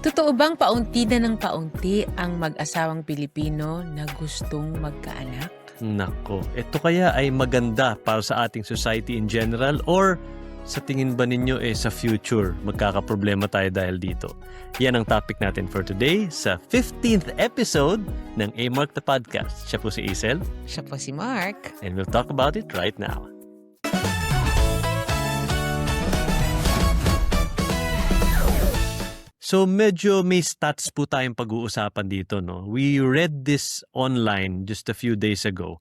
Totoo bang paunti na ng paunti ang mag-asawang Pilipino na gustong magkaanak? Nako, ito kaya ay maganda para sa ating society in general or sa tingin ba ninyo sa future magkakaproblema tayo dahil dito? Yan ang topic natin for today sa 15th episode ng A-Mark the Podcast. Siya po si Isel. Siya po si Mark. And we'll talk about it right now. So medyo may stats po tayong pag-uusapan dito, no? We read this online just a few days ago.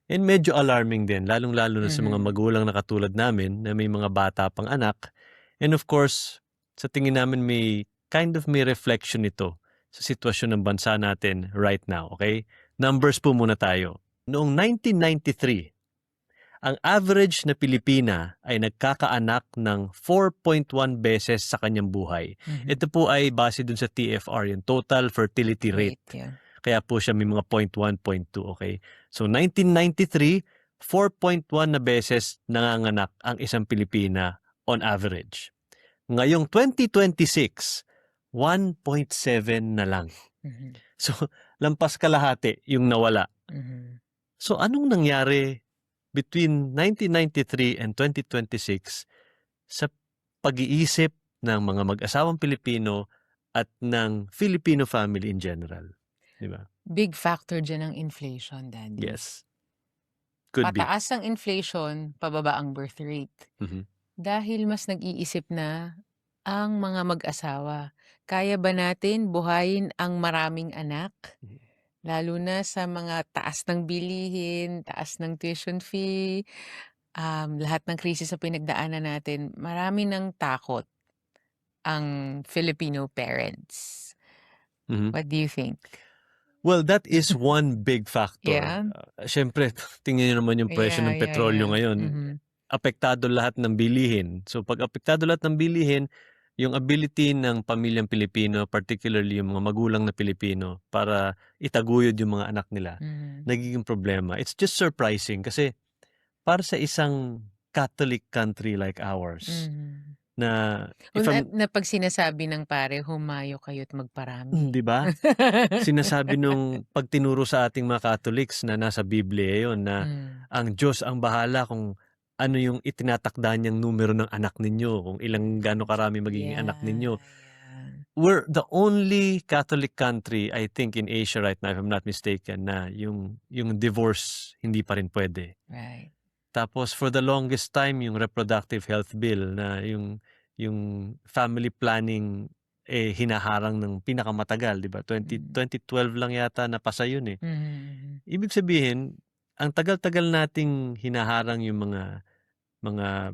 And medyo alarming din, lalong-lalo na sa mga magulang na katulad namin na may mga bata pang anak. And of course, sa tingin namin may reflection ito sa sitwasyon ng bansa natin right now, okay? Numbers po muna tayo. Noong 1993, ang average na Pilipina ay nagkakaanak ng 4.1 beses sa kanyang buhay. Ito po ay base dun sa TFR, yung Total Fertility Rate. Yeah. Kaya po siya may mga 0.1, 0.2, okay? So 1993, 4.1 na beses nanganganak ang isang Pilipina on average. Ngayong 2026, 1.7 na lang. So lampas kalahati yung nawala. So anong nangyari between 1993 and 2026 sa pag-iisip ng mga mag-asawang Pilipino at ng Filipino family in general? Diba? Big factor dyan ang inflation, Daddy. Yes. Could be. Pataas ang inflation, pababa ang birth rate. Dahil mas nag-iisip na ang mga mag-asawa. Kaya ba natin buhayin ang maraming anak? Lalo na sa mga taas ng bilihin, taas ng tuition fee, lahat ng krisis na pinagdaanan natin, marami ng takot ang Filipino parents. What do you think? Well, that is one big factor. Yeah. Siyempre, tingnan nyo naman yung presyo ng petrolyo ngayon. Apektado lahat ng bilihin. So pag apektado lahat ng bilihin, yung ability ng pamilyang Pilipino, particularly yung mga magulang na Pilipino, para itaguyod yung mga anak nila, nagiging problema. It's just surprising kasi para sa isang Catholic country like ours, na pag sinasabi ng pare, humayo kayo't magparami. di ba? Sinasabi nung pag tinuro sa ating mga Catholics na nasa Biblia yon na ang Diyos ang bahala kung ano yung itinatakda niyang numero ng anak ninyo, kung gaano karami magiging anak ninyo. We're the only Catholic country, I think, in Asia right now, if I'm not mistaken, na yung divorce hindi pa rin pwede. Right. Tapos for the longest time, yung reproductive health bill na yung family planning hinaharang ng pinakamatagal, di ba? 2012 lang yata napasa yun eh. Ibig sabihin, ang tagal-tagal nating hinaharang yung mga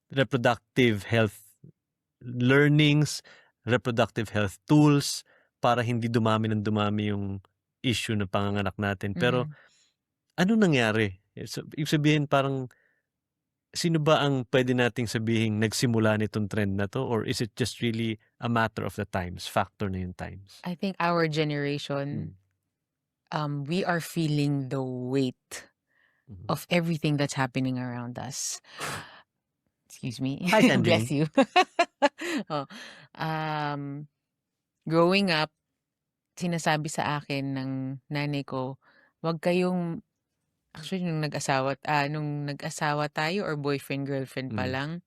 reproductive health learnings, reproductive health tools para hindi dumami yung issue ng panganganak natin. Pero ano nangyari? So, ibig sabihin parang sino ba ang pwede nating sabihin nagsimula nitong trend na to, or is it just really a matter of the times, factor na yung times? I think our generation, we are feeling the weight of everything that's happening around us. Excuse me. Hi, Sandy. Bless you. Growing up, sinasabi sa akin ng nanay ko, wag kayong, actually nung nag-asawa tayo or boyfriend, girlfriend pa lang,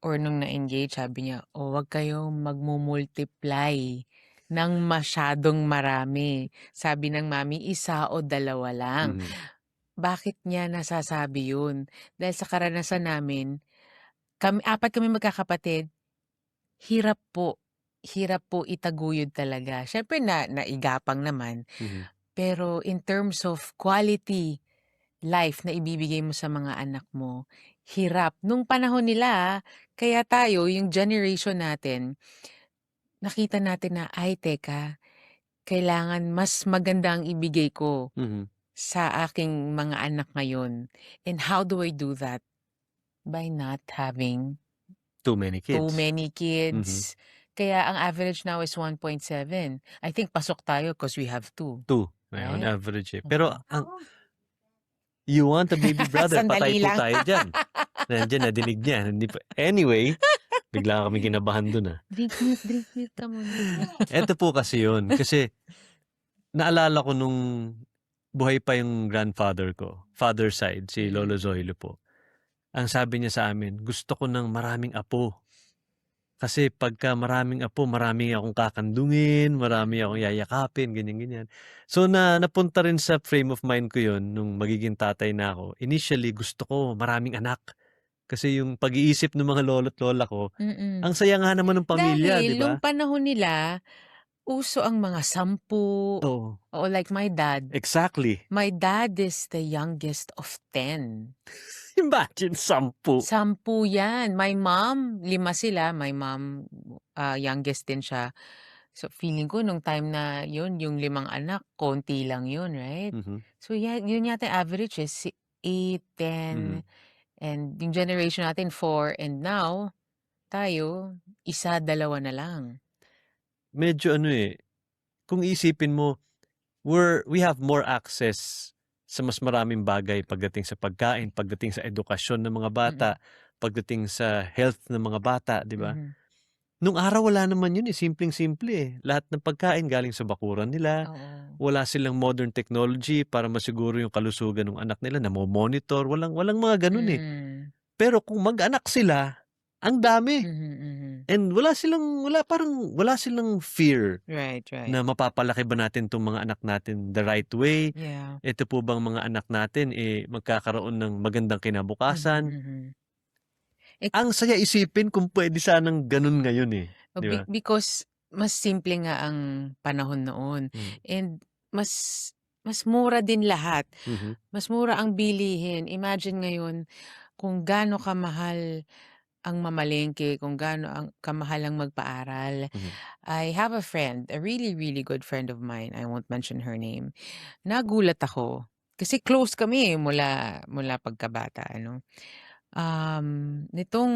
or nung na-engage, sabi niya, wag kayong magmumultiply ng masyadong marami. Sabi ng mami, 1 o 2 lang. Bakit niya nasasabi yun? Dahil sa karanasan namin, 4 kami magkakapatid, hirap po itaguyod talaga. Siyempre naigapang naman. Pero in terms of quality life na ibibigay mo sa mga anak mo, hirap. Nung panahon nila, kaya tayo, yung generation natin, nakita natin na, ay teka, kailangan mas maganda ang ibigay ko sa aking mga anak ngayon. And how do I do that? By not having Too many kids. Kaya ang average now is 1.7. I think pasok tayo because we have 2. 2, on average. Pero you want a baby brother, patay Sandali po lang. tayo dyan. Nandiyan, nadinig niya. Anyway, Bigla kami kinabahan dun, ah. Drink mute ka muna. Eto po kasi yun, kasi naalala ko nung buhay pa yung grandfather ko, father side, si Lolo Mm. Zoilo po. Ang sabi niya sa amin, "Gusto ko ng maraming apo. Kasi pagka maraming apo, marami akong kakandungin, marami akong yayakapin," ganyan, ganyan. So, napunta rin sa frame of mind ko yun nung magiging tatay na ako. Initially, gusto ko maraming anak. Kasi yung pag-iisip ng mga lolo't lola ko, Mm. ang saya nga naman ng pamilya, 'di Dahil nung ba? panahon nila, uso ang mga 10. Oo, Oo, like my dad. exactly. My dad is the youngest of 10. Imagine 10. 10 yan. My mom, 5 sila. My mom, youngest din siya. So, feeling ko nung time na yun, yung 5 anak, konti lang yun, right? Mhm, So, yun yata average is 8, 10, mhm. and yung generation natin 4, and now, tayo, 1, 2 na lang. Medyo ano, eh, kung iisipin mo, we have more access sa mas maraming bagay pagdating sa pagkain, pagdating sa edukasyon ng mga bata, Mm, pagdating sa health ng mga bata, 'di ba? mhm. Nung araw wala naman yun, eh, simpleng-simple, eh. Lahat ng pagkain galing sa bakuran nila, Oo. wala silang modern technology para masiguro yung kalusugan ng anak nila, namo-monitor, walang mga gano'n, eh. Hmm. Pero kung mag-anak sila, ang dami. Mhm, mhm. And parang wala silang fear Right, right. na mapapalaki ba natin 'tong mga anak natin the right way? Yeah. Ito po bang mga anak natin, eh, magkakaroon ng magandang Mhm, kinabukasan? mhm. Eh, Ang saya isipin kung puwede sanang gano'n ngayon, eh, 'di ba? because mas simple nga ang panahon noon, Hmm, and mas mas mura din lahat. mhm, Mas mura ang bilihin. Imagine ngayon kung gaano kamahal ang mamalengke, kung gaano kamahal ang magpaaral. mhm, I have a friend, a really, really good friend of mine, I won't mention her name. Nagulat ako, kasi close kami mula mula pagkabata ano. Nitong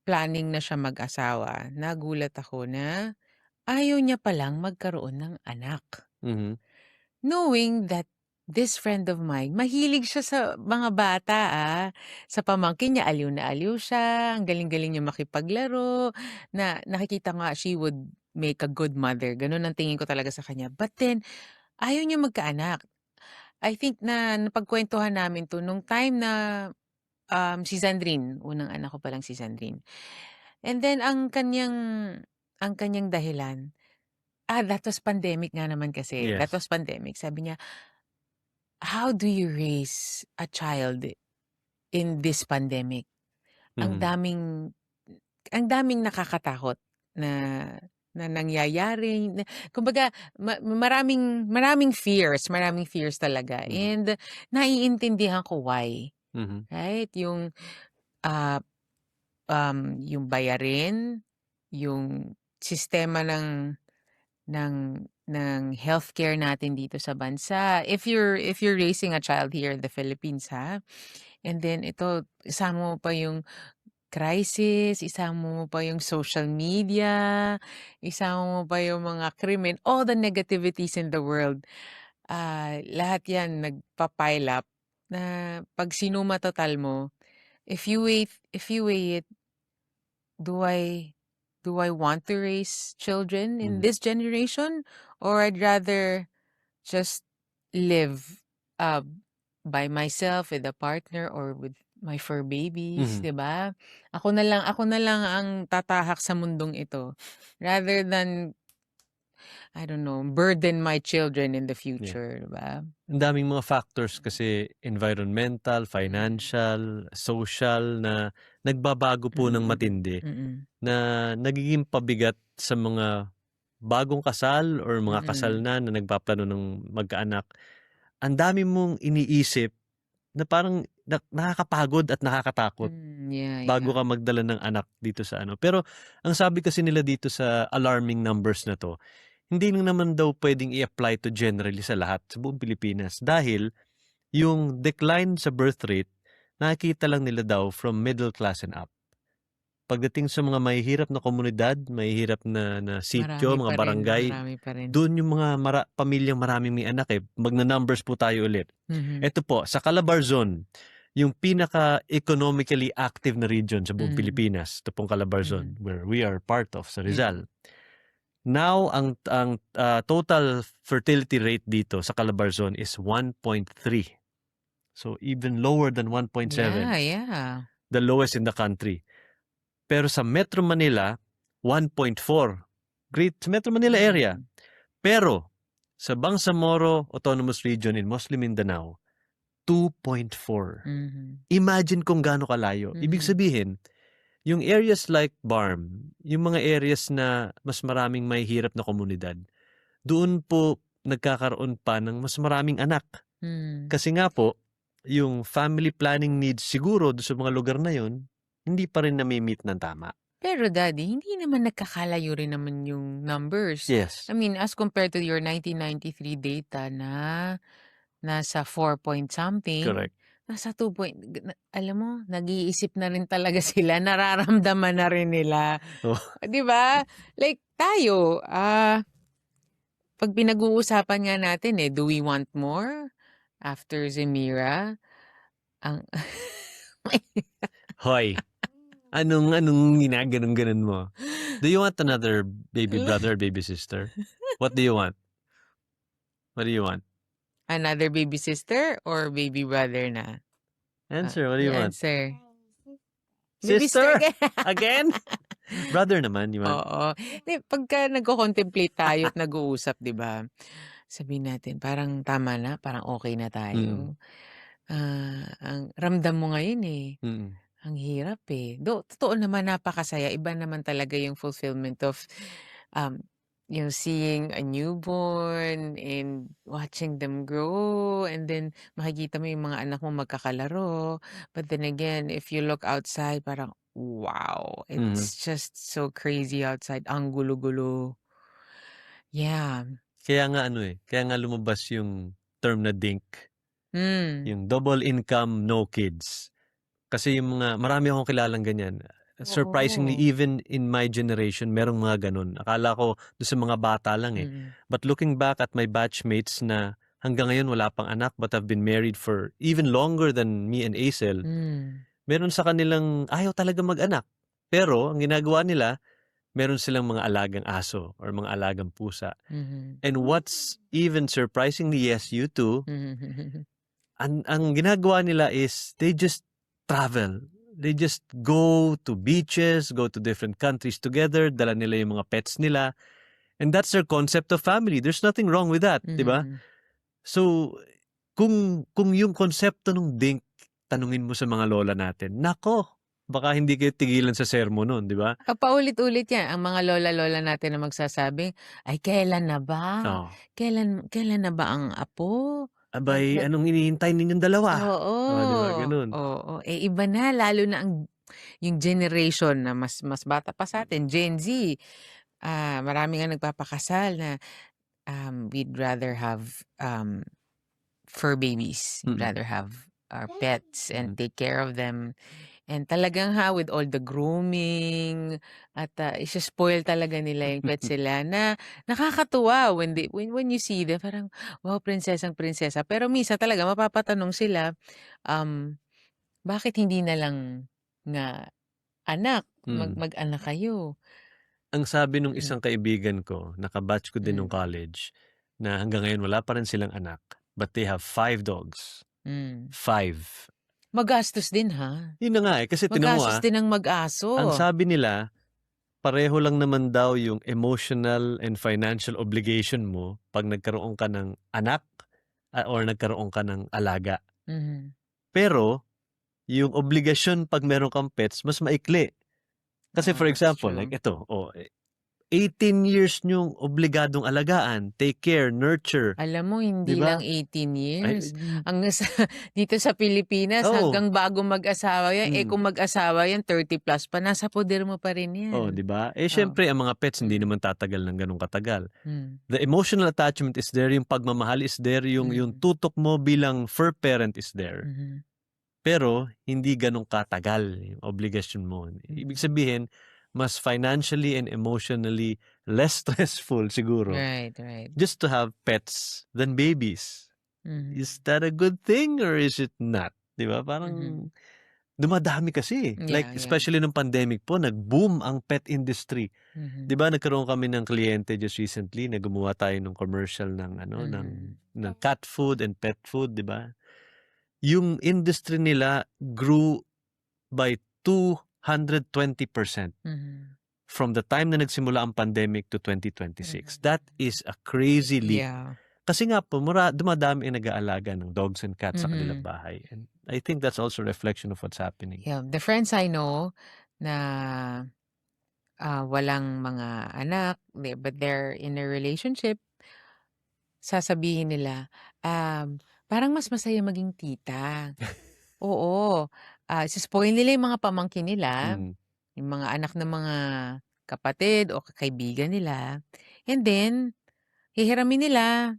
planning na siya mag-asawa, nagulat ako na ayaw niya palang magkaroon ng anak. mhm, Knowing that this friend of mine, mahilig siya sa mga bata, Sa pamangkin niya aliw na aliw siya, ang galing-galing niya makipaglaro, na nakikita nga she would make a good mother, gano'n ang tingin ko talaga sa kanya. But then, ayaw niya magkaanak. I think na napagkuwentuhan namin 'to nung time na, si Sandrine, unang anak ko pa lang si Sandrine. And then ang kanyang dahilan, that was pandemic nga naman kasi, that yes, was pandemic. Sabi niya, "How do you raise a child in this pandemic? Ang mhm, daming ang daming nakakatakot na na nangyayari, na kumbaga maraming fears talaga, mhm, and naiintindihan ko why, mhm, right? Ah, yung bayarin, yung sistema ng ng healthcare natin dito sa bansa. If you're raising a child here in the Philippines, and then ito, isama mo pa yung crisis, isama mo pa yung social media, isama mo pa yung mga krimen, all the negativities in the world. Lahat 'yan nagpa-pile up na 'pag sinuma total mo, if you weigh it, do I do I want to raise children in mhm, this generation, or I'd rather just live, uh, by myself with a partner or with my fur babies, mhm, 'di ba? Ako na lang ang tatahak sa mundong ito, rather than, I don't know, burden my children in the yeah. future, 'di ba? Ang daming mga factors kasi environmental, Mm, financial, social na nagbabago po ng mm, matindi mm, na nagiging pabigat sa mga bagong kasal or mga kasal mm. na nagpaplano ng magkaanak. Ang dami mong iniisip na parang nakakapagod at nakakatakot Yeah, bago yeah. ka magdala ng anak dito sa ano. Pero ang sabi kasi nila dito sa alarming numbers na 'to, hindi lang naman daw puwedeng i-apply to generally sa lahat, sa buong Pilipinas. Dahil yung decline sa birth rate, nakikita lang nila daw from middle class and up. Pagdating sa mga mahihirap na komunidad, mahihirap na sityo, mga barangay, Marami pa rin. doon yung mga pamilyang maraming may anak, eh. Magna-numbers po tayo ulit. Mhm, Eto po, sa Calabarzon, yung pinaka-economically active na region sa buong Mhm. Pilipinas, ito pong Calabarzon, Mhm. where we are part of sa Mm. Rizal. Now, ang total fertility rate dito sa Calabarzon is 1.3. So, even lower than 1.7. Yeah. The lowest in the country. Pero sa Metro Manila, 1.4. Great sa Metro Manila area. Mm. Pero sa Bangsamoro Autonomous Region in Muslim Mindanao, 2.4. Mhm. Imagine kung gaano kalayo. Ibig Mhm. sabihin, yung areas like Barm, yung mga areas na mas maraming may hirap na komunidad, doon po nagkakaroon pa ng mas maraming anak. Mm. Kasi nga po, yung family planning needs siguro doon sa mga lugar na yun, hindi pa rin nami-meet ng tama. Pero daddy, hindi naman nagkakalayo rin naman yung numbers. Yes. I mean, as compared to your 1993 data na nasa 4 point something, Correct. nasa 2 point, alam mo, nag-iisip na rin talaga sila, nararamdaman na rin nila. Oh. 'Di ba? Like tayo, pag pinag-uusapan nga natin do we want more after Zemira? Ang Hoy, anong ginaganon-ganon mo? Do you want another baby brother, baby sister? What do you want? What do you want? Another baby sister or baby brother na? Answer, what do you want? Answer. Baby Sister? sister Again? Brother naman, you want? Oo. Pagka nagko-contemplate tayo at nag-uusap, 'di ba? Sabihin natin parang tama na, parang okay na Mm. tayo. Ang ramdam mo ngayon Mm. ang hirap totoo naman napakasaya, iba naman talaga yung fulfillment of, um, seeing a newborn and watching them grow, and then makikita mo yung mga anak mo magkakalaro. But then again, if you look outside parang, wow, Mhm. it's just so crazy outside, ang gulo-gulo. Yeah. Kaya nga kaya nga lumabas yung term na DINK, yung double income, no kids. Kasi yung marami akong kilalang ganyan. Surprisingly, Oo. even in my generation, merong mga ganun. Akala ko doon sa mga bata lang Mm. But looking back at my batchmates na hanggang ngayon wala pang anak but have been married for even longer than me and Aisel, meron sa kanilang ayaw talaga mag-anak. Pero ang ginagawa nila, meron silang mga alagang aso or mga alagang pusa. Mhm. And what's even surprisingly, yes, you too, Mhm. ang ginagawa nila is they just travel. They just go to beaches, go to different countries together, dala nila yung mga pets nila. And that's their concept of family. There's nothing wrong with that, di ba? Mhm. So, kung yung konsepto ng DINK, tanungin mo sa mga lola natin, nako, baka hindi kayo tigilan sa sermo nun, di ba? Paulit-ulit yan ang mga lola-lola natin na magsasabing, "Ay kailan na ba? Oh. Kailan na ba ang apo?" Abay, anong hinihintay ninyong dalawa? Oo, Oh, di ba? Ganun. oo. Iba na lalo na yung generation na mas bata pa sa'tin, Gen Z. Marami ngang nagpapakasal na, we'd rather have, fur babies. We'd Mm. rather have our pets and Mm. take care of them. And talagang with all the grooming at, ise-spoil talaga nila yung pets nila na nakakatuwa when you see them parang, wow, prinsesang-prinsesa. Pero minsan talaga mapapatanong sila, bakit hindi na lang nga anak, Mm. mag-anak kayo? Ang sabi nung Mm. isang kaibigan ko, naka-batch ko din nung college, na hanggang ngayon wala pa rin silang anak, but they have 5 dogs. 5. Magastos din ha? Yun na nga kasi tinan mo Magastos din ang mag-aso. ang sabi nila, pareho lang naman daw yung emotional and financial obligation mo pag nagkaroon ka ng anak or nagkaroon ka ng alaga. Mhm. Pero, yung obligasyon pag meron kang pets, mas maikli. Kasi for That's example, true. like ito, 18 years nyong obligadong alagaan, take care, nurture. Alam mo hindi Di ba? lang 18 Ay, years. Hanggang sa dito sa Pilipinas Oo. hanggang bago mag-asawa yan. Mm. Kung mag-asawa yan 30 plus pa, nasa poder mo pa rin yan. di ba? Oo. Syempre, ang mga pets hindi naman tatagal ng ganong katagal. Mm. The emotional attachment is there, yung pagmamahal is there, yung tutok mo bilang fur parent is there. Mhm. Pero, hindi ganong katagal yung obligasyon mo. Ibig sabihin, mas financially and emotionally less stressful siguro Right. just to have pets than babies. Mhm. Is that a good thing or is it not? 'di ba? Parang Mhm. dumadami kasi, like Yeah, yeah. especially nung pandemic po nag-boom ang pet industry. 'Di Mhm. ba nagkaroon kami ng kliyente just recently na gumawa tayo ng commercial ng ano, Mhm. ng cat food and pet food, 'di ba? Yung industry nila grew by 220% Mhm. from the time na nagsimula ang pandemic to 2026. Mhm. That is a crazy leap. Yeah. Kasi nga po dumadami ang nag-aalaga ng dogs and cats sa kanilang Mhm. bahay, and I think that's also a reflection of what's happening. Yeah, the friends I know na, walang mga anak, but they're in a relationship, sasabihin nila, parang mas masaya maging tita. Oo, isi-spoil nila yung mga pamangkin nila, Mhm, yung mga anak ng mga kapatid o kaibigan nila, and then hihiramin nila.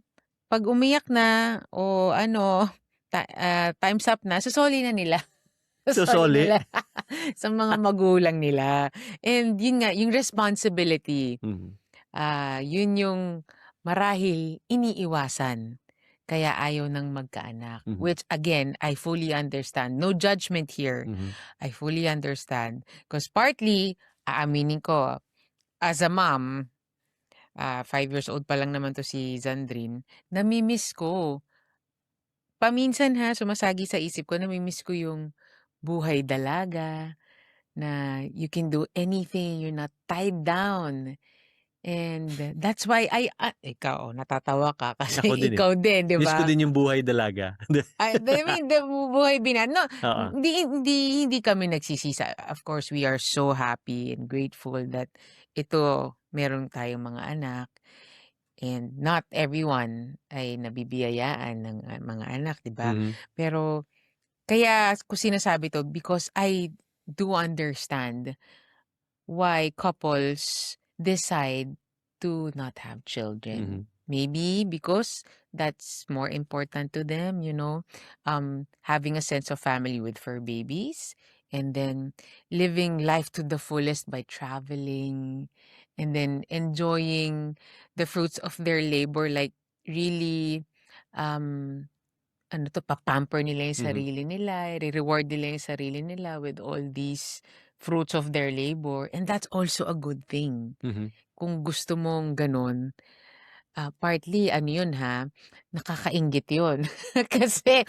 'Pag umiyak na o ano, time's up na, susoli na nila. Susoli sosoli. nila sa mga magulang nila. And yun nga, yung responsibility, Mhm, yun yung marahil iniiwasan. Kaya ayaw ng magkaanak. mhm, Which again, I fully understand. No judgment here. mhm, I fully understand. Because partly, aaminin ko, as a mom, 5 years old pa lang naman 'to si Zandrine, nami-miss ko. Paminsan sumasagi sa isip ko, nami-miss ko yung buhay dalaga, na you can do anything, you're not tied down. And that's why ikaw, natatawa ka kasi ako din, eh. ikaw din, 'di Miss ko ba? din yung buhay dalaga. I mean, the buhay no, Oo, hindi kami nagsisisi. Of course, we are so happy and grateful that ito, meron tayong mga anak. And not everyone ay nabibiyayaan ng, mga anak, 'di ba? mhm, Pero kaya ko sinasabi 'to because I do understand why couples decide to not have mhm, children. Maybe because that's more important to them, having a sense of family with fur babies, and then living life to the fullest by traveling, and then enjoying the fruits of their labor, like really, um, pamper nila yung mhm, sarili nila, reward nila yung sarili nila with all these fruits of their labor, and that's also a good thing. mhm, Kung gusto mong gano'n, partly ano 'yun nakakainggit 'yun. Kasi,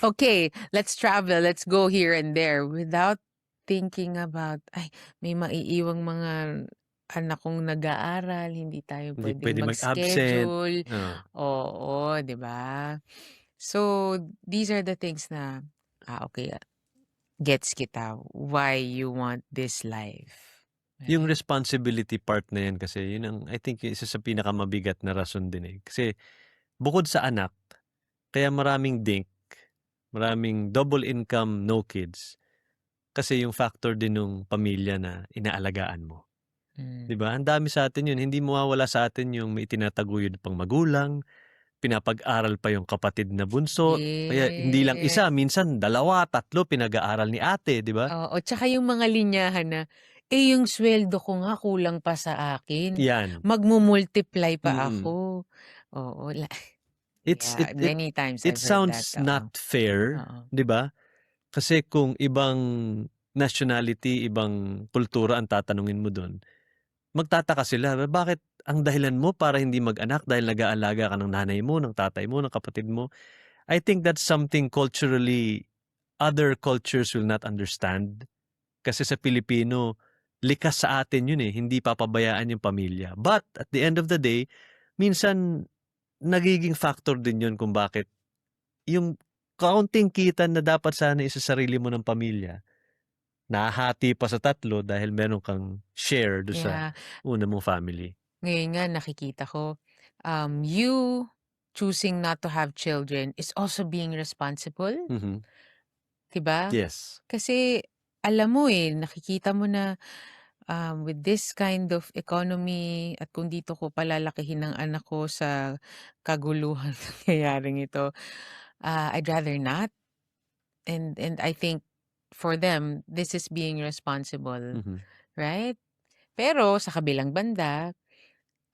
okay, let's travel, let's go here and there without thinking about, "Ay, may maiiwang mga anak kong nag-aaral, hindi tayo hindi puwedeng puwedeng mag-absent, mag-schedule." oo. Oo, 'di ba? So, these are the things na, okay, gets kita why you want this life, Yung right? responsibility part na yan kasi yun ang I think yung isa sa pinakamabigat na rason din, eh. Kasi bukod sa anak, kaya maraming DINK, maraming double income, no kids, kasi yung factor din nung pamilya na inaalagaan mo, 'di Hmm, ba? Ang dami sa'tin yun, hindi mawawala sa atin yung may itinataguyod pang magulang, pinapag-aral pa yung kapatid na bunso, kaya hindi lang yes. isa, minsan 2, 3 pinag-aaral ni ate, 'di ba? Oo, tsaka yung mga linyahan na, yung sweldo ko nga kulang pa sa akin, Yan, magmu-multiply pa mm. ako. Oo, It's yeah, many times it I've heard that, sounds not oo, fair, oo. 'di ba? Kasi kung ibang nationality, ibang kultura ang tatanungin mo dun, magtataka sila, bakit ang dahilan mo para hindi mag-anak dahil nag-aalaga ka ng nanay mo, ng tatay mo, ng kapatid mo? I think that's something culturally other cultures will not understand. Kasi sa Pilipino, likas sa atin yun, eh, hindi papabayaan yung pamilya. But at the end of the day, minsan nagiging factor din yun kung bakit yung kaunting kita na dapat sana isasarili mo ng pamilya, nahahati pa sa 3 dahil meron kang share dun sa Yeah, una mong family. ngayon nga nakikita ko, you choosing not to have children is also being responsible, Mhm. 'di ba? Yes. Kasi alam mo, nakikita mo na, with this kind of economy, at kung dito ko palalakihin ang anak ko sa kaguluhan nangyayaring ito, I'd rather not. And I think for them, this is being responsible, Mhm. right? Pero sa kabilang banda,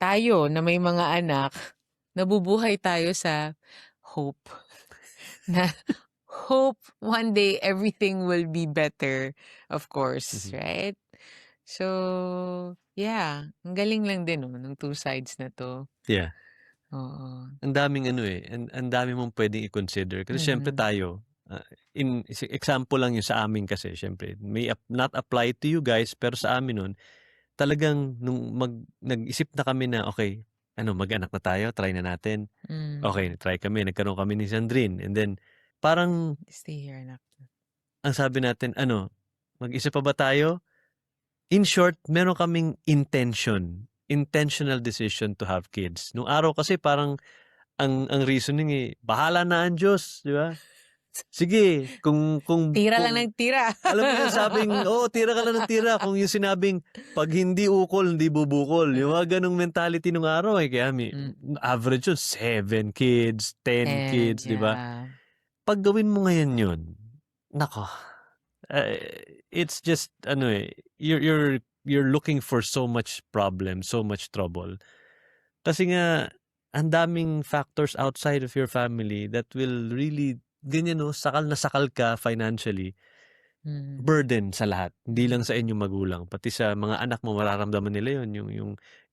tayo na may mga anak, nabubuhay tayo sa hope na hope one day everything will be better, of course, Mhm. right? So, yeah, ang galing lang din, oh, ng two sides na 'to. Yeah. Oo. Ang daming ano, eh, ang dami mong puwedeng i-consider kasi siyempre Mhm. tayo, example lang yung sa amin kasi siyempre may not apply to you guys, pero sa amin nun talagang nung nag-isip na kami na, "Okey, ano mag-anak na tayo, try na natin." Hmm. Okey, try kami, nagkaroon kami ni Sandrine and then parang Stay here, anak. ang sabi natin ano, "Mag-isa pa ba tayo?" In short, meron kaming intentional decision to have kids. Nung araw kasi parang ang reasoning, eh, bahala na ang Diyos, 'di ba? Sige, Tira lang kung ng tira. alam mo yung sabing, "Oo, tira ka lang ng tira." Kung yung sinabing, "'Pag hindi ukol, hindi bubukol." Yung mga gano'ng mentality nung araw, eh, kaya Hmm, average yun 7 kids, 10 and kids, 'di ba? yeah. 'Pag gawin mo ngayon yun, naku, it's just ano, eh, you're looking for so much problem, so much trouble. Kasi nga, ang daming factors outside of your family that will really ganyan 'no, sakal na sakal ka financially, Mhm. burden sa lahat. Hindi lang Mhm. sa inyong magulang, pati sa mga anak mo mararamdaman nila yun,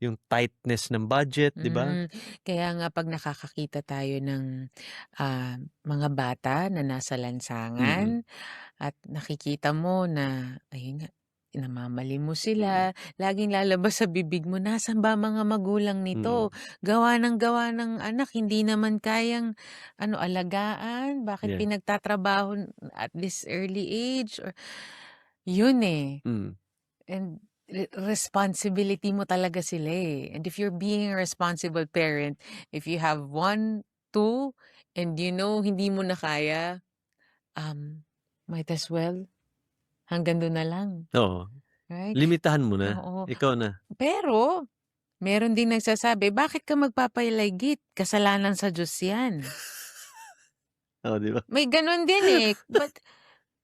yung tightness ng budget, 'di ba? Hmm, kaya nga 'pag nakakakita tayo ng, mga bata na nasa Mm, lansangan at nakikita mo na ayun nga, namamalimos mm, sila, laging lalabas sa bibig mo, "Nasaan ba mga magulang mm. nito? Gawa ng anak, hindi naman kayang ano, alagaan, bakit Yeah, pinagtatrabaho at this early age?" Or yun, eh. mm, And responsibility mo talaga sila, eh. And if you're being a responsible parent, if you have one, two, and you know hindi mo na kaya, might as well hanggang dun na lang, oo. right? Limitahan mo na, Oo. ikaw na. Pero meron din nagsasabi, "Bakit ka magpapaligid? Kasalanan sa Diyos 'yan." Oh, 'di ba? May gano'n din, eh. But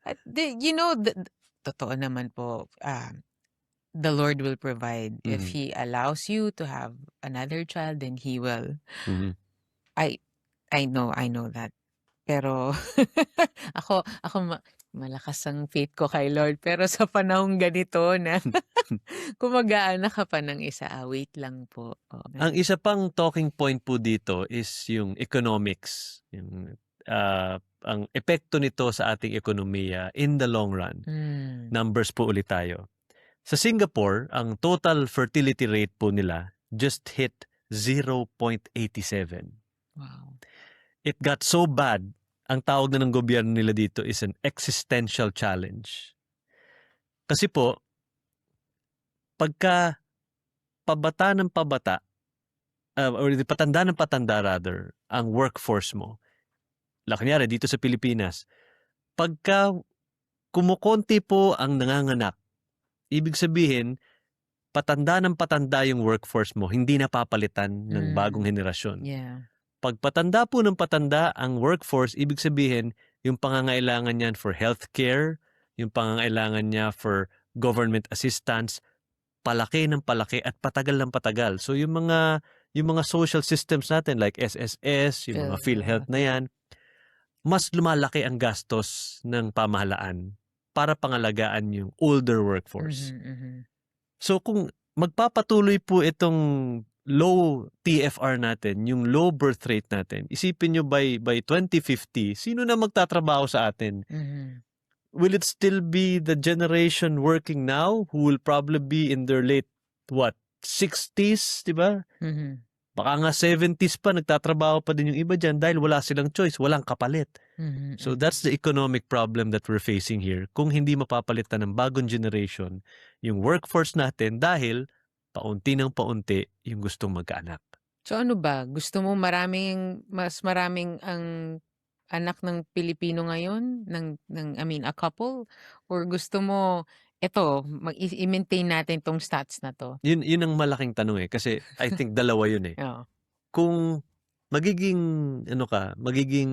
at totoo naman po, the Lord will provide. If Mhm, He allows you to have another child, then He will. mhm. I I know that. Pero ako malakas ang faith ko kay Lord, pero sa panahong ganito na kung mag-aanak ka pa ng isa, wait lang po, oo. Ang isa pang talking point po dito is yung economics, ang epekto nito sa ating ekonomiya in the long run. Hmm, Numbers po ulit tayo. Sa Singapore, ang total fertility rate po nila just hit 0.87. wow. It got so bad, ang tawag na ng gobyerno nila dito is an existential challenge. Kasi po, pagka pabata ng pabata, or patanda ng patanda rather, ang workforce mo, kunyari dito sa Pilipinas, pagka kumukonti po ang nanganganak, ibig sabihin, patanda ng patanda yung workforce mo, hindi napapalitan ng bagong Hmm, henerasyon. yeah. Pag patanda po ng patanda ang workforce, ibig sabihin, yung pangangailangan niyan for healthcare, yung pangangailangan niya for government assistance, palaki ng palaki at patagal ng patagal. So yung mga social systems natin like SSS, yung mga PhilHealth PhilHealth. na yan, mas lumalaki ang gastos ng pamahalaan para pangalagaan yung older workforce. Mhm, mhm. So kung magpapatuloy po itong low TFR natin, yung low birth rate natin, isipin nyo by 2050, sino na magtatrabaho sa atin? Mhm, Will it still be the generation working now who will probably be in their late, 60s, di ba? mhm, Baka nga 70s pa, nagtatrabaho pa din yung iba dyan dahil wala silang choice, walang kapalit. mhm, So mhm. that's the economic problem that we're facing here kung hindi mapapalitan ng bagong generation yung workforce natin dahil paunti ng paunti yung gustong magkaanak. So ano ba, gusto mo mas maraming ang anak ng Pilipino ngayon a couple or gusto mo eto i-maintain natin 'tong stats na 'to? Yun ang malaking tanong, eh, kasi I think dalawa yun, eh. Oo, Kung magiging magiging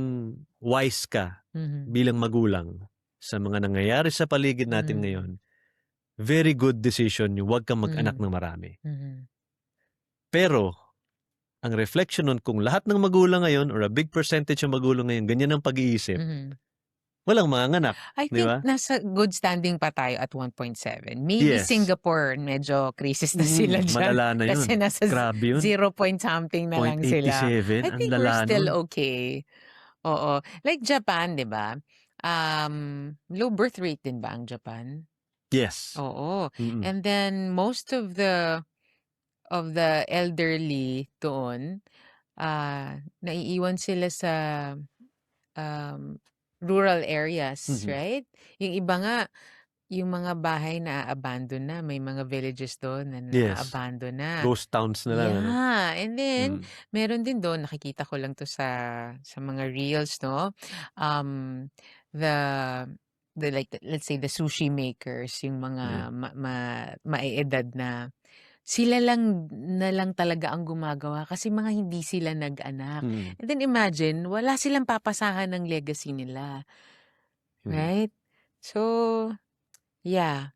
wise ka mhm, bilang magulang sa mga nangyayari sa paligid natin hmm, ngayon, very good decision yung 'wag kang mag-anak mhm, ng marami. mhm, Pero ang reflection nun kung lahat ng magulang ngayon or a big percentage ng magulang ngayon ganyan ang pag-iisip, mhm. walang manganganak, I 'di think ba? nasa good standing pa tayo at 1.7. Maybe Yes. Singapore medyo crisis na sila diyan Malala na kasi 'yun. nasa Grabe 'yun, zero point something na lang sila. 0.87, I ang think we're lala still nun. okay. Oo, like Japan 'di ba? Low birth rate din ba ang Japan? Yes. Oo, Mm. and then most of the elderly doon, naiiwan sila sa, um, rural areas, Mhm. right? Yung iba nga, yung mga bahay naa-abandon na, may mga villages doon na Yes. naa-abandon na. Ghost towns na lang ano? Yeah, and then Mm. meron din do'n nakikita ko lang 'to sa mga reels 'no, um, the like let's say the sushi makers, yung Mm. mga ma-eedad na, sila lang na lang talaga ang gumagawa kasi mga hindi sila nag-anak. Mm. And then imagine wala silang papasahan ng legacy nila, Mm. right? So, yeah,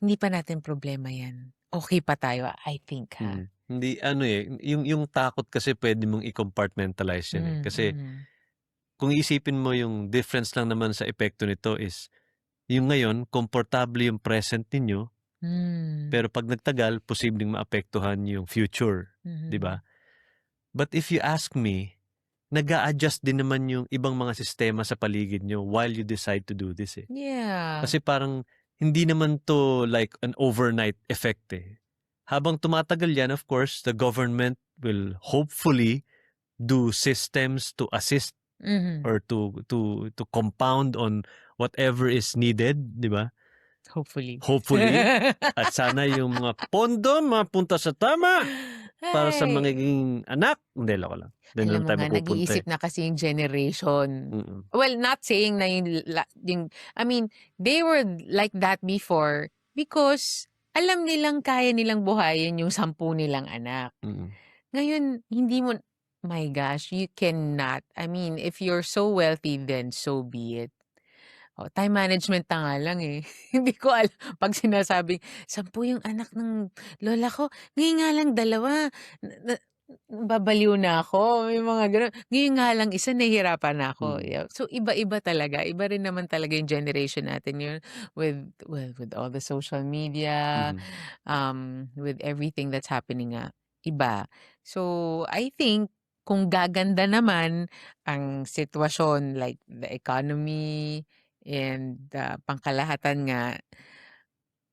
hindi pa natin problema 'yan. Okey pa tayo, I think ha. Hindi ano, eh, yung takot kasi puwede mong i-compartmentalize 'yan, eh. Kasi Mhm. kung iisipin mo yung difference lang naman sa epekto nito is yung ngayon komportable yung present ninyo, Hmm, pero 'pag nagtagal posibleng maapektuhan yung future, 'di ba? mhm. But if you ask me, nag-a-adjust din naman yung ibang mga sistema sa paligid niyo while you decide to do this, eh. Yeah. Kasi parang hindi naman 'to like an overnight effect, eh. Habang tumatagal 'yan, of course, the government will hopefully do systems to assist Mhm. or to compound on whatever is needed, 'di ba? Hopefully. Hopefully, at sana yung mga pondo mapunta sa tama para sa Ay, magiging anak. Hindi, loko lang. Do'n na alam lang mo tayo nga mapupunta, eh. nag-iisip na kasi yung generation. Mm. Well, not saying na yung I mean, they were like that before because alam nilang kaya nilang buhayin yung 10 nilang anak. Mm. Ngayon hindi mo my gosh, you cannot. I mean, if you're so wealthy then so be it. Oh, time management na nga lang, eh. Hindi ko alam 'pag sinasabing 10 yung anak ng lola ko, ngayon nga lang 2 na nababaliw na ako, may mga gano'n. Ngayon nga lang isa nahihirapan na ako, Mm. yeah. So iba-iba talaga, iba rin naman talaga yung generation natin yun with all the social media, Mhm. with everything that's happening nga, iba. So I think kung gaganda naman ang sitwasyon like the economy and, pangkalahatan nga,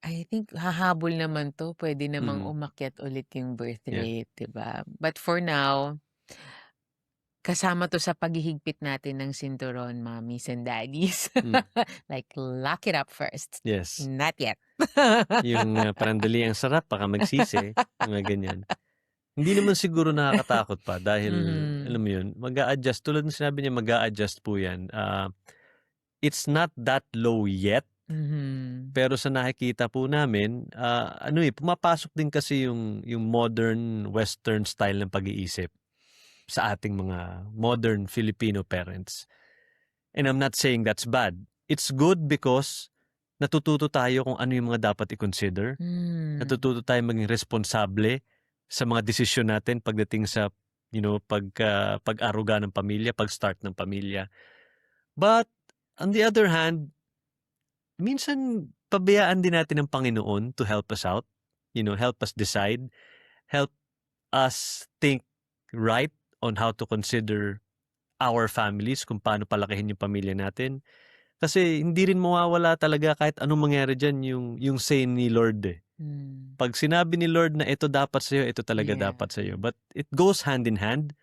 I think hahabol naman 'to, puwede namang Mhm. umakyat ulit yung birth Yeah. rate, 'di ba? But for now, kasama 'to sa paghihigpit natin ng sinturon, mommies and daddies. Hmm. Like, lock it up first. Yes. Not yet. Yung, parang ang sarap baka magsisi, mga ganyan. Hindi naman siguro nakakatakot pa dahil alam Mhm. mo yun, mag-a-adjust tulad ng sinabi niya mag-a-adjust po yan. It's not that low yet, Mhm. pero sa nakikita po namin, ano, eh, pumapasok din kasi yung modern western style ng pag-iisip sa ating mga modern Filipino parents. And I'm not saying that's bad. It's good because natututo tayo kung ano yung mga dapat i-consider. Hmm. Natututo tayong maging responsable sa mga desisyon natin pagdating sa, pag-aruga ng pamilya, pag-start ng pamilya. But on the other hand, minsan pabayaan din natin ng Panginoon to help us out, help us decide, help us think right on how to consider our families, kung paano palakihin yung pamilya natin. Kasi hindi rin mawawala talaga kahit anong mangyari diyan yung say ni Lord, eh. Hmm. 'Pag sinabi ni Lord na ito dapat sa'yo, ito talaga Yeah. dapat sa'yo. But it goes hand in hand,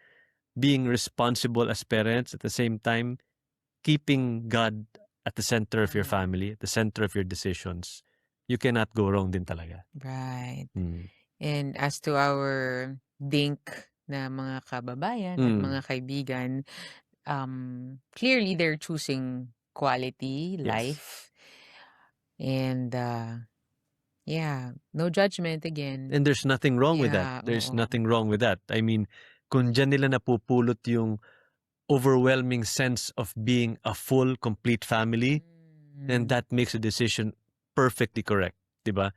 being responsible as parents at the same time, keeping God at the center of your Tama. family, at the center of your decisions. You cannot go wrong din talaga. Right. Mm. And as to our DINK na mga kababayan at Mm. mga kaibigan, clearly they're choosing quality Yes. life and, yeah, no judgment again. And there's nothing wrong with that. Yeah, There's oo. nothing wrong with that. I mean, kung diyan nila napupulot yung overwhelming sense of being a full, complete family, then Hmm. that makes a decision perfectly correct, 'di ba?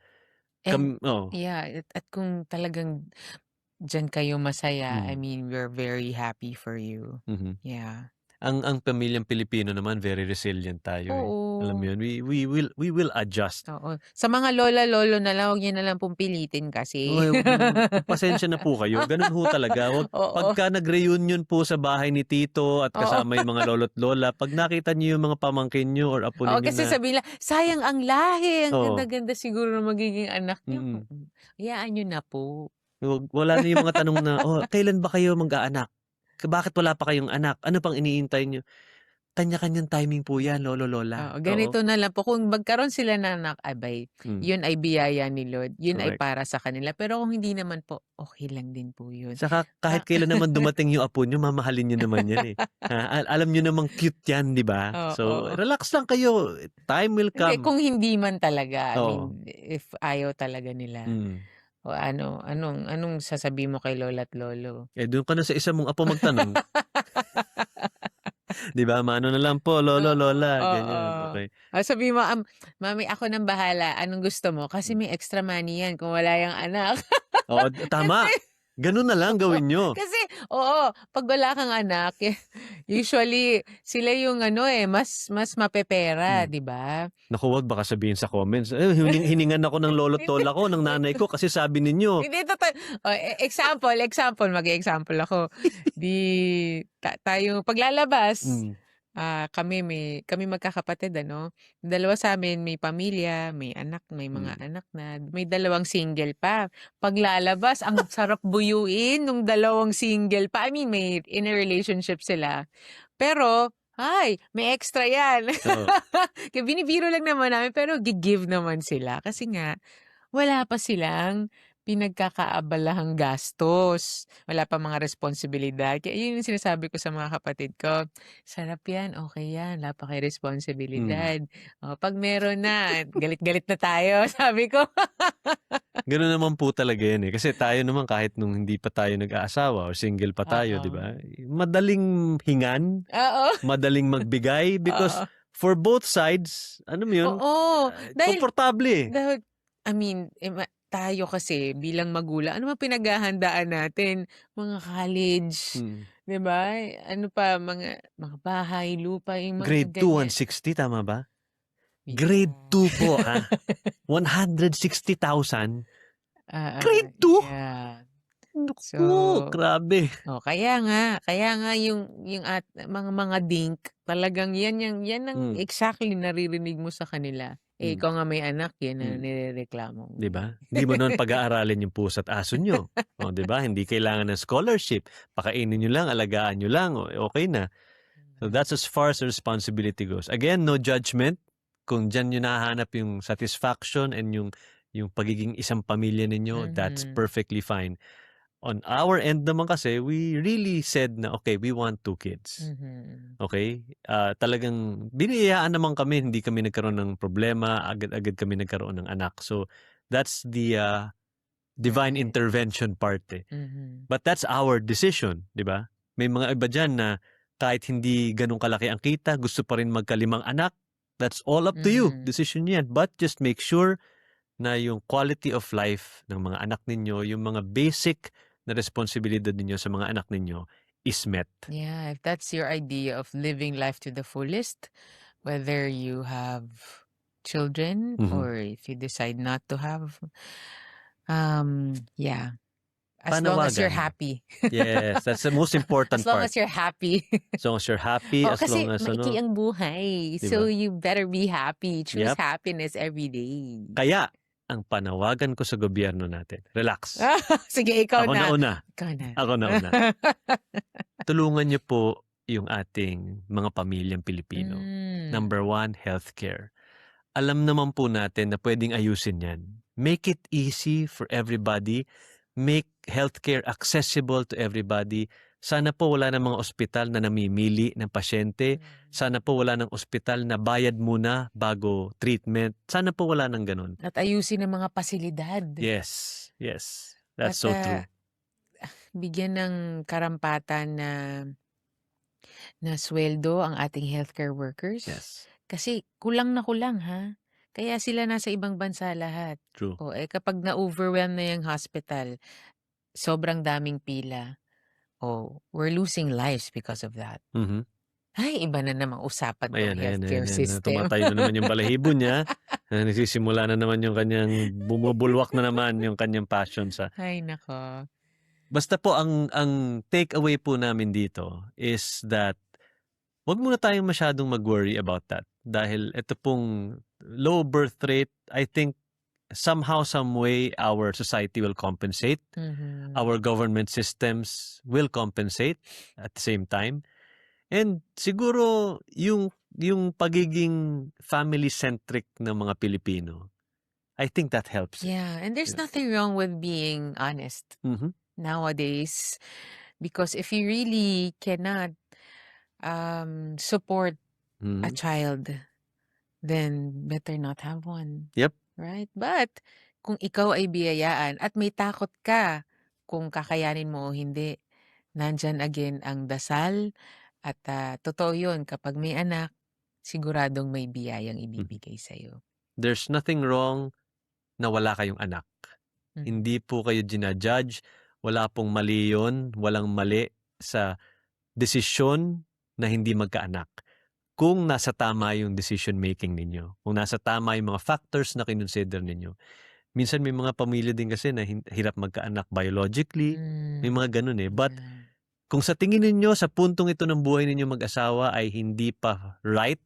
And Oo. yeah, at kung talagang diyan kayo masaya, I Mm. mean, we're very happy for you. Mhm. Yeah. ang pamilyang Pilipino naman very resilient tayo, eh. Alam mo Oo. yun, we will adjust. Oo. Sa mga lola, lolo na lang, 'wag niyo na lang pong pilitin kasi. Uy, magpasensya na po kayo, gano'n ho talaga. Oo. Pagka nag-reunion po sa bahay ni tito at Oo. kasama yung mga lolo't lola, 'pag nakita niyo yung mga pamangkin niyo or apo Oo, ninyo kasi na sabihin nila, "Sayang ang lahi, ang oo, ganda-ganda siguro ng magiging anak niyo." mm. Hayaan niyo na po. Wala na yung mga tanong na, "Oh, kailan ba kayo mag-aanak? Bakit wala pa kayong anak? Ano pang iniintay niyo?" Kanya-kanyang timing po 'yan, lolo, lola. Oo, Oo, ganito na lang po kung magkaroon sila ng anak, abay, hmm, yun ay biyaya ni Lord, yun ay correct. para sa kanila. Pero kung hindi naman po, okey lang din po yun. Saka Ah, kahit kailan naman dumating yung apo niyo mamahalin niyo naman 'yan, eh. Alam niyo namang cute 'yan, 'di ba? So, oo. relax lang kayo, time will Hindi, come. kung hindi man talaga, I Oo, mean, if ayaw talaga nila, mm. o ano, anong sasabihin mo kay lola't lolo? Eh, do'n ka na sa isa mong apo magtanong, 'di ba? Mano na lang po, lolo, Oo, lola, oo. ganyan, okey. Sabihin mo, "Mami, ako ng bahala, anong gusto mo?" Kasi Hmm, may extra money yan kung wala yang anak. oo, tama. Kasi Gano'n na lang oo, gawin niyo. kasi oo, 'pag wala kang anak, usually sila yung ano, mas mapepera, Hmm. 'di ba? Naku, wag baka sabihin sa comments, "Eh, hiningan ako ng lolo't Hindi, lola ko, ng nanay ko kasi sabi ninyo." hindi oh, example, mag-e-example ako. 'Di tayo paglalabas, Hmm, kami magkakapatid ano, dalawa sa'min may pamilya, may anak, may mga hmm. anak na, may dalawang single pa. Paglalabas ang sarap buyuin nung dalawang single pa, I mean may in a relationship sila. Pero, ay may extra 'yan. Oo, Kaya binibiro lang naman namin pero gi-give naman sila kasi nga wala pa silang pinagkakaabalahang gastos, wala pa mga responsibilidad. Kaya yun yung sinasabi ko sa mga kapatid ko, "Sarap yan, okey yan, wala pa kayong mm. responsibilidad. Oh, 'pag meron na, galit-galit na tayo," sabi ko. Gano'n naman po talaga 'yan, eh, kasi tayo naman kahit nung hindi pa tayo nag-aasawa or single pa tayo, 'di Oo. ba, madaling hingan, Oo, madaling magbigay because oo. for both sides, alam mo 'yun, Oo, dahil komportable, eh. dahil I mean, tayo kasi bilang magulang, ano bang pinaghahandaan natin, mga college, Mm. 'di ba? Ano pa, mga bahay, lupa, yung mga Grade 2, ganyan. 160 tama ba? Grade Yeah. 2 po, 160,000 Oo, Grade 2? yeah. So, Naku, grabe. kaya nga yung mga dink, talagang yan ang Hmm, exactly naririnig mo sa kanila. Eh, hmm, ikaw nga may anak, yan ang hmm. nirereklamo mo. 'Di ba? Hindi mo naman pag-aaralin yung pusa't aso niyo, oh, 'di ba? Hindi kailangan ng scholarship, pakainin niyo lang, alagaan niyo lang, okey na. So that's as far as responsibility goes. Again, no judgment. Kung diyan niyo nahahanap yung satisfaction and yung pagiging isang pamilya ninyo, that's Mhm, perfectly fine. On our end naman kasi, we really said na, "Okay, we want 2 kids." mhm. Okay? Talagang biniyayaan naman kami, hindi kami nagkaroon ng problema, agad-agad kami nagkaroon ng anak. So, that's the, divine Right. intervention part, eh. Mhm, But that's our decision, 'di ba? May mga iba diyan na kahit hindi gano'n kalaki ang kita, gusto pa rin magkalimang anak. That's all up to you, mhm. decision niyo 'yan. But just make sure na yung quality of life ng mga anak ninyo, yung mga basic na responsibilidad ninyo sa mga anak ninyo is met. Yeah, if that's your idea of living life to the fullest, whether you have children Mhm. or if you decide not to have, yeah, as long as you're Panawagan. happy. Yes, that's the most As important long part. as you're happy. As long as you're happy, Oh, as long kasi as maikli ano, ang buhay, 'di so ba? you better be happy. Choose Yep. happiness every day. Kaya ang panawagan ko sa gobyerno natin, relax. Sige, ikaw Ako na na. una, Ikaw na. ako na una. Tulungan niyo po yung ating mga pamilyang Pilipino. Hmm, Number one, healthcare. Alam naman po natin na puwedeng ayusin 'yan. Make it easy for everybody. Make healthcare accessible to everybody. Sana po wala ng mga ospital na namimili ng pasyente. Sana po wala ng ospital na bayad muna bago treatment. Sana po wala ng gano'n. at ayusin ang mga pasilidad Yes, yes. at, That's so true. bigyan ng karampatan na suweldo ang ating healthcare workers. Yes, Kasi kulang na kulang, ha. Kaya sila nasa ibang bansa lahat. true. Kapag na-overwhelm na yung hospital, sobrang daming pila, we're losing lives because of that. Mhm. Ay, iba na namang usapan 'tong Ayan, ayan, healthcare ayan, ayan. system. Tumatayo na naman yung balahibo niya. Nagsisimula na naman yung kanyang bumubulwak na naman yung kanyang passion sa Ay naku. basta po ang takeaway po namin dito is that wag muna tayong masyadong mag-worry about that. Dahil ito pong low birth rate, I think somehow, some way, our society will compensate. Mhm. Our government systems will compensate at the same time. And siguro yung pagiging family-centric ng mga Pilipino, I think that helps. Yeah, and there's Yeah. nothing wrong with being honest Mhm. nowadays, because if you really cannot support a Mhm. child, then better not have one. Yep. Right? But kung ikaw ay biyayaan at may takot ka kung kakayanin mo o hindi, nandyan again ang dasal at totoo yun, kapag may anak, siguradong may biyayang ibibigay sa'yo. There's nothing wrong na wala kayong anak. Mhm. Hindi po kayo ginajudge. Wala pong mali yun. Walang mali sa desisyon na hindi magkaanak. Kung nasa tama yung decision making ninyo. Kung nasa tama yung mga factors na kinonsider ninyo. Minsan may mga pamilya din kasi na hirap magkaanak biologically. May mga ganun eh. But Yeah. kung sa tingin ninyo, sa puntong ito ng buhay ninyo mag-asawa ay hindi pa right,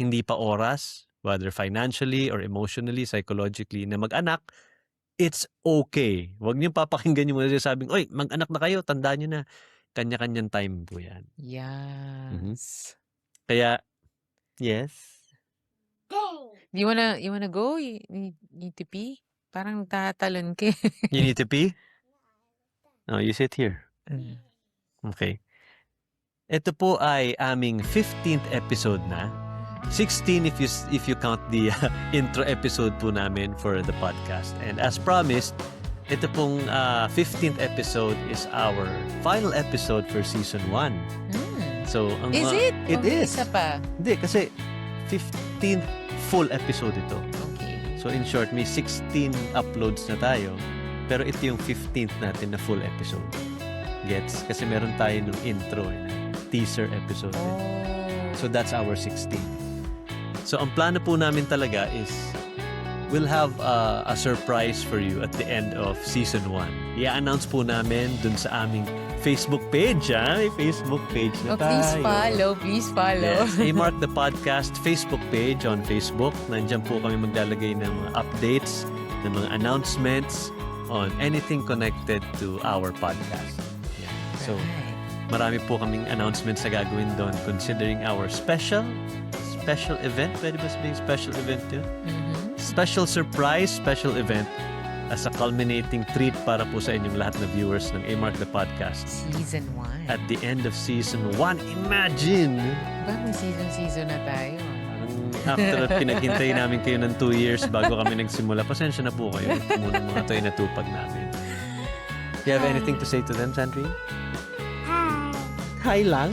hindi pa oras, whether financially or emotionally, psychologically, na mag-anak, it's okay. Huwag niyo papakinggan yung mga sabing, oy, mag-anak na kayo, tandaan niyo na. Kanya-kanyang time po yan. Yes. Kaya, yes. You wanna go? You need to pee? Parang tatalon ka. You need to pee? No, you sit here. Mm. Okay. Ito po ay aming 15th episode na. 16 if you count the intro episode po namin for the podcast. And as promised, ito pong 15th episode is our final episode for season 1. So, ang Is it? It O may is. isa pa? Hindi, kasi 15th full episode ito. Okay. So in short, may 16 uploads na tayo. Pero ito yung 15th natin na full episode. Gets? Kasi meron tayo nung intro, teaser episode. Oh. So that's our 16th. So ang plano po namin talaga is we'll have a surprise for you at the end of season 1. I-announce po namin dun sa aming Facebook page. May Facebook page na tayo. Please follow. Yes, A-Mark the Podcast Facebook page on Facebook. Nandiyan po kami maglalagay ng mga updates, ng mga announcements on anything connected to our podcast. Yeah. So, Right. marami po kaming announcements na gagawin doon considering our special event. Pwede ba sabihin special event yun? Mhm. Special surprise, special event as a culminating treat para po sa inyong lahat na viewers ng A-Mark the Podcast. Season 1. At the end of season 1, imagine! Ba, may season na tayo. After at pinaghintay namin kayo ng 2 years bago kami nagsimula, pasensya na po kayo. Ito muna mga ito ay natupag namin. Do you have anything to say to them, Sandrine? Hi lang.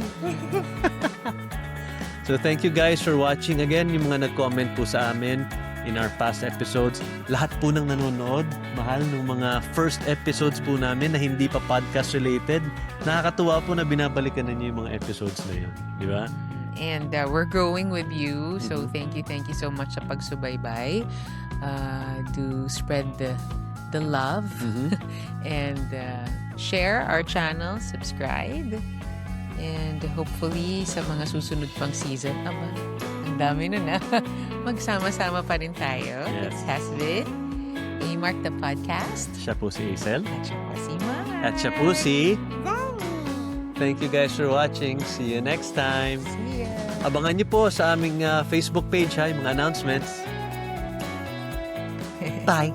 So thank you guys for watching again. Yung mga nag-comment po sa amin in our past episodes. Lahat po ng nanonood, mahal ng mga first episodes po namin na hindi pa podcast related. Nakakatuwa po na binabalikan ninyo yung mga episodes na yun. Di ba? And we're growing with you. So thank you so much sa pagsubaybay. To spread the love and share our channel, subscribe. And hopefully sa mga susunod pang season, ang dami nun magsama-sama pa rin tayo. Yes. This has been A-Mark the Podcast. Siya po si Hazel. At siya po si Mar. At siya po si... Thank you guys for watching. See you next time. See ya. Abangan niyo po sa aming Facebook page yung mga announcements. Bye!